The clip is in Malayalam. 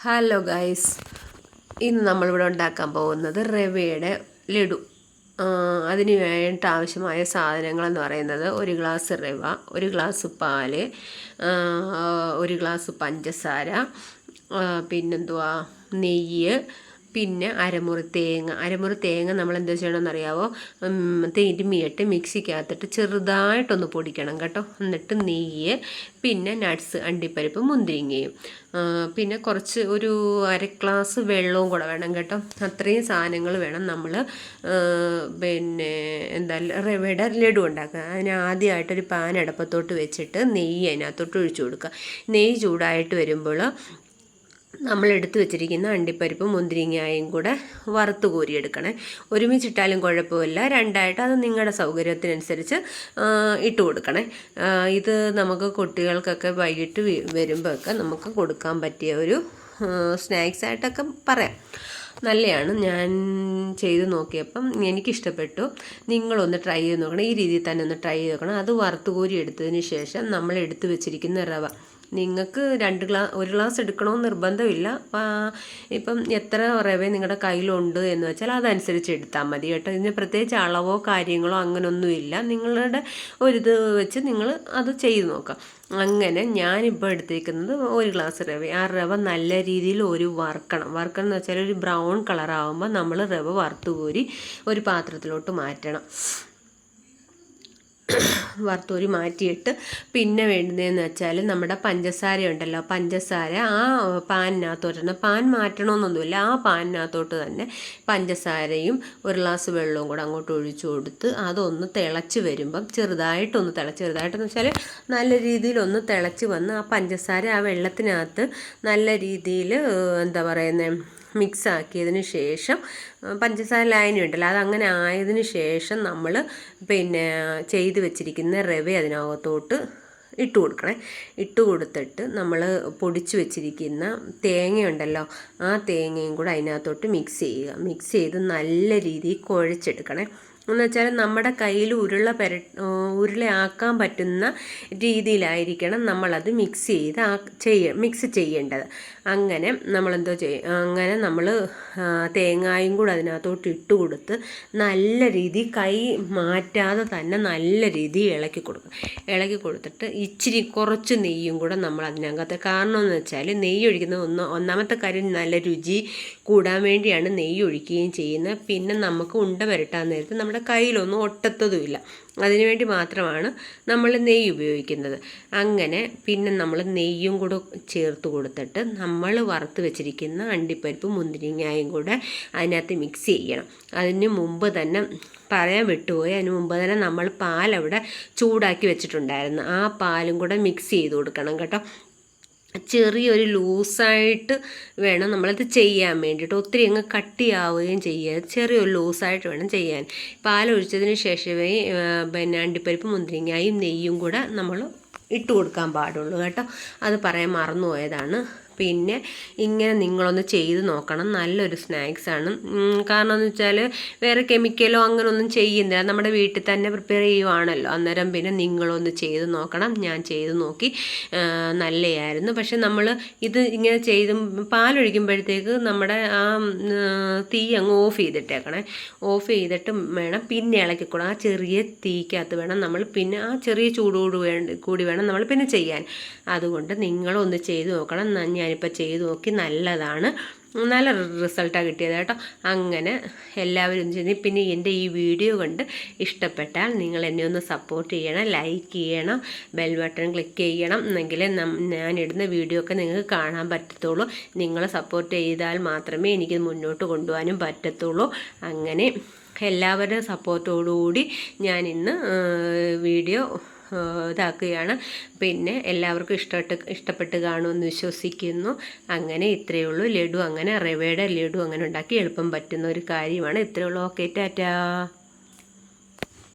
ഹലോ ഗൈസ്, ഇന്ന് നമ്മളിവിടെ ഉണ്ടാക്കാൻ പോകുന്നത് റവയുടെ ലഡു. അതിന് വേണ്ടിയിട്ട് ആവശ്യമായ സാധനങ്ങളെന്ന് പറയുന്നത് 1 ഗ്ലാസ് റവ, 1 ഗ്ലാസ് പാല്, 1 ഗ്ലാസ് പഞ്ചസാര, പിന്നെന്തുവാ നെയ്യ്, പിന്നെ അരമുറി തേങ്ങ നമ്മൾ എന്താ ചെയ്യണമെന്ന് അറിയാവോ? തിരുമ്മിയിട്ട് മിക്സിക്കകത്തിട്ട് ചെറുതായിട്ടൊന്ന് പൊടിക്കണം കേട്ടോ. എന്നിട്ട് നെയ്യ്, പിന്നെ നട്ട്സ്, അണ്ടിപ്പരിപ്പ്, മുന്തിരിങ്ങയും, പിന്നെ കുറച്ച് ഒരു 1/2 ഗ്ലാസ് വെള്ളവും കൂടെ വേണം കേട്ടോ. അത്രയും സാധനങ്ങൾ വേണം നമ്മൾ പിന്നെ റവയുടെ ലഡു ഉണ്ടാക്കുക. അതിന് ആദ്യമായിട്ടൊരു പാൻ അടുപ്പത്തോട്ട് വെച്ചിട്ട് നെയ്യ് അതിനകത്തോട്ട് ഒഴിച്ചു കൊടുക്കുക. നെയ്യ് ചൂടായിട്ട് വരുമ്പോൾ നമ്മൾ എടുത്തു വെച്ചിരിക്കുന്ന അണ്ടിപ്പരിപ്പും മുന്തിരിങ്ങയും കൂടെ വറുത്ത് കോരിയെടുക്കണേ. ഒരുമിച്ചിട്ടാലും കുഴപ്പമില്ല, രണ്ടായിട്ട് അത് നിങ്ങളുടെ സൗകര്യത്തിനനുസരിച്ച് ഇട്ട് കൊടുക്കണേ. ഇത് നമുക്ക് കുട്ടികൾക്കൊക്കെ വൈകിട്ട് വരുമ്പോഴൊക്കെ നമുക്ക് കൊടുക്കാൻ പറ്റിയ ഒരു സ്നാക്സ് ആയിട്ടൊക്കെ പറയാം. നല്ലതാണ്. ഞാൻ ചെയ്ത് നോക്കിയപ്പം എനിക്കിഷ്ടപ്പെട്ടു. നിങ്ങളൊന്ന് ട്രൈ ചെയ്ത് നോക്കണം. ഈ രീതിയിൽ തന്നെ ഒന്ന് ട്രൈ ചെയ്ത് നോക്കണം. അത് വറുത്ത് കോരി എടുത്തതിന് ശേഷം നമ്മൾ എടുത്ത് വെച്ചിരിക്കുന്ന റവ, നിങ്ങൾക്ക് 1 ഗ്ലാസ് എടുക്കണമെന്ന് നിർബന്ധമില്ല. ഇപ്പം എത്ര റവ നിങ്ങളുടെ കയ്യിലുണ്ട് എന്ന് വെച്ചാൽ അതനുസരിച്ച് എടുത്താൽ മതി കേട്ടോ. ഇതിന് പ്രത്യേകിച്ച് അളവോ കാര്യങ്ങളോ അങ്ങനെയൊന്നുമില്ല. നിങ്ങളുടെ ഒരിത് വെച്ച് നിങ്ങൾ അത് ചെയ്ത് നോക്കാം. അങ്ങനെ ഞാനിപ്പോൾ എടുത്തേക്കുന്നത് 1 ഗ്ലാസ് റവ. ആ റവ നല്ല രീതിയിൽ വറുക്കണം എന്ന് വെച്ചാൽ ഒരു ബ്രൗൺ കളറാകുമ്പോൾ നമ്മൾ റവ വറുത്ത് കോരി ഒരു പാത്രത്തിലോട്ട് മാറ്റണം. വറുത്തോരി മാറ്റിയിട്ട് പിന്നെ വേണ്ടുന്നതെന്ന് വെച്ചാൽ നമ്മുടെ പഞ്ചസാര ഉണ്ടല്ലോ, പഞ്ചസാര ആ പാനിനകത്തോട്ട് പാൻ മാറ്റണമെന്നൊന്നുമില്ല. ആ പാനിനകത്തോട്ട് തന്നെ പഞ്ചസാരയും 1 ഗ്ലാസ് വെള്ളവും കൂടെ അങ്ങോട്ട് ഒഴിച്ചു കൊടുത്ത് അതൊന്ന് തിളച്ച് വരുമ്പം ചെറുതായിട്ടെന്ന് വെച്ചാൽ നല്ല രീതിയിലൊന്ന് തിളച്ച് വന്ന് ആ പഞ്ചസാര ആ വെള്ളത്തിനകത്ത് നല്ല രീതിയിൽ എന്താ പറയുന്നത് മിക്സ് ആക്കിയതിന് ശേഷം പഞ്ചസാര ലായനി ഉണ്ടല്ലോ അതങ്ങനെ ആയതിനു ശേഷം നമ്മൾ പിന്നെ ചെയ്ത് വെച്ചിരിക്കുന്ന റവ അതിനകത്തോട്ട് ഇട്ട് കൊടുക്കണേ. ഇട്ട് കൊടുത്തിട്ട് നമ്മൾ പൊടിച്ച് വെച്ചിരിക്കുന്ന തേങ്ങയുണ്ടല്ലോ ആ തേങ്ങയും കൂടെ അതിനകത്തോട്ട് മിക്സ് ചെയ്ത് നല്ല രീതിയിൽ കുഴച്ചെടുക്കണേ. എന്ന് വെച്ചാൽ നമ്മുടെ കയ്യിൽ ഉരുളയാക്കാൻ പറ്റുന്ന രീതിയിലായിരിക്കണം നമ്മളത് മിക്സ് ചെയ്യേണ്ടത്. അങ്ങനെ നമ്മളെന്തോ അങ്ങനെ നമ്മൾ തേങ്ങായും കൂടെ അതിനകത്തോട്ട് ഇട്ട് കൊടുത്ത് നല്ല രീതിയിൽ കൈ മാറ്റാതെ തന്നെ നല്ല രീതിയിൽ ഇളക്കി കൊടുത്തിട്ട് ഇച്ചിരി കുറച്ച് നെയ്യും കൂടെ നമ്മൾ അതിനകത്ത്, കാരണം എന്ന് വെച്ചാൽ നെയ്യ് ഒഴിക്കുന്നത് ഒന്നാമത്തെ കാര്യം നല്ല രുചി കൂടാൻ വേണ്ടിയാണ് നെയ്യ് ഒഴിക്കുകയും ചെയ്യുന്നത്. പിന്നെ നമുക്ക് ഉണ്ട വരട്ടാൻ നേരത്ത് നമ്മുടെ കയ്യിലൊന്നും ഒട്ടത്തതുമില്ല. അതിനുവേണ്ടി മാത്രമാണ് നമ്മൾ നെയ്യ് ഉപയോഗിക്കുന്നത്. അങ്ങനെ പിന്നെ നമ്മൾ നെയ്യും കൂടെ ചേർത്ത് കൊടുത്തിട്ട് നമ്മൾ വറുത്ത് വെച്ചിരിക്കുന്ന അണ്ടിപ്പരിപ്പ് മുന്തിരിങ്ങയും കൂടെ അതിനകത്ത് മിക്സ് ചെയ്യണം. അതിന് മുമ്പ് തന്നെ പറയാൻ വിട്ടുപോയി, അതിന് മുമ്പ് തന്നെ നമ്മൾ പാലവിടെ ചൂടാക്കി വെച്ചിട്ടുണ്ടായിരുന്നു. ആ പാലും കൂടെ മിക്സ് ചെയ്ത് കൊടുക്കണം കേട്ടോ. ചെറിയൊരു ലൂസായിട്ട് വേണം നമ്മളത് ചെയ്യാൻ വേണ്ടിയിട്ട്, ഒത്തിരി അങ്ങ് കട്ടിയാവുകയും ചെയ്യരുത്. ചെറിയൊരു ലൂസായിട്ട് വേണം ചെയ്യാൻ. പാലൊഴിച്ചതിന് ശേഷമേ പിന്നെ അണ്ടിപ്പരിപ്പ് മുന്തിരിങ്ങയും നെയ്യും കൂടെ നമ്മൾ ഇട്ട് കൊടുക്കാൻ പാടുള്ളൂ കേട്ടോ. അത് പറയാൻ മറന്നുപോയതാണ്. പിന്നെ ഇങ്ങനെ നിങ്ങളൊന്ന് ചെയ്ത് നോക്കണം. നല്ലൊരു സ്നാക്സാണ്. കാരണം എന്ന് വെച്ചാൽ വേറെ കെമിക്കലോ അങ്ങനെയൊന്നും ചെയ്യുന്നില്ല, നമ്മുടെ വീട്ടിൽ തന്നെ പ്രിപ്പയർ ചെയ്യുവാണല്ലോ. അന്നേരം പിന്നെ നിങ്ങളൊന്ന് ചെയ്ത് നോക്കണം. ഞാൻ ചെയ്ത് നോക്കി, നല്ലതായിരുന്നു. പക്ഷെ നമ്മൾ ഇത് ഇങ്ങനെ പാലൊഴിക്കുമ്പോഴത്തേക്ക് നമ്മുടെ ആ തീ അങ്ങ് ഓഫ് ചെയ്തിട്ടേക്കണേ. ഓഫ് ചെയ്തിട്ട് വേണം പിന്നെ ഇളക്കിക്കൂടാ. ആ ചെറിയ തീക്കകത്ത് വേണം നമ്മൾ പിന്നെ ആ ചെറിയ ചൂടോട് കൂടി വേണം നമ്മൾ പിന്നെ ചെയ്യാൻ. അതുകൊണ്ട് നിങ്ങളൊന്ന് ചെയ്ത് നോക്കണം. ഞാനിപ്പോൾ ചെയ്ത് നോക്കി, നല്ലതാണ്, നല്ല റിസൾട്ടാണ് കിട്ടിയത് കേട്ടോ. അങ്ങനെ എല്ലാവരും ചെയ്ത് പിന്നെ എൻ്റെ ഈ വീഡിയോ കണ്ട് ഇഷ്ടപ്പെട്ടാൽ നിങ്ങൾ എന്നെ ഒന്ന് സപ്പോർട്ട് ചെയ്യണം, ലൈക്ക് ചെയ്യണം, ബെൽ ബട്ടൺ ക്ലിക്ക് ചെയ്യണം. എന്നെങ്കിലേ ഞാനിടുന്ന വീഡിയോ ഒക്കെ നിങ്ങൾക്ക് കാണാൻ പറ്റത്തുള്ളൂ. നിങ്ങൾ സപ്പോർട്ട് ചെയ്താൽ മാത്രമേ എനിക്ക് മുന്നോട്ട് കൊണ്ടുപോകാനും പറ്റത്തുള്ളൂ. അങ്ങനെ എല്ലാവരുടെ സപ്പോർട്ടോടുകൂടി ഞാൻ ഇന്ന് വീഡിയോ ഇതാക്കുകയാണ്. പിന്നെ എല്ലാവർക്കും ഇഷ്ടപ്പെട്ട് കാണുമെന്ന് വിശ്വസിക്കുന്നു. അങ്ങനെ ഇത്രയേ ഉള്ളൂ. ലഡു അങ്ങനെ റവയുടെ ലഡു അങ്ങനെ ഉണ്ടാക്കി എളുപ്പം പറ്റുന്ന ഒരു കാര്യമാണ്. ഇത്രയേ ഉള്ളൂ. ഓക്കെ, ടാറ്റാ.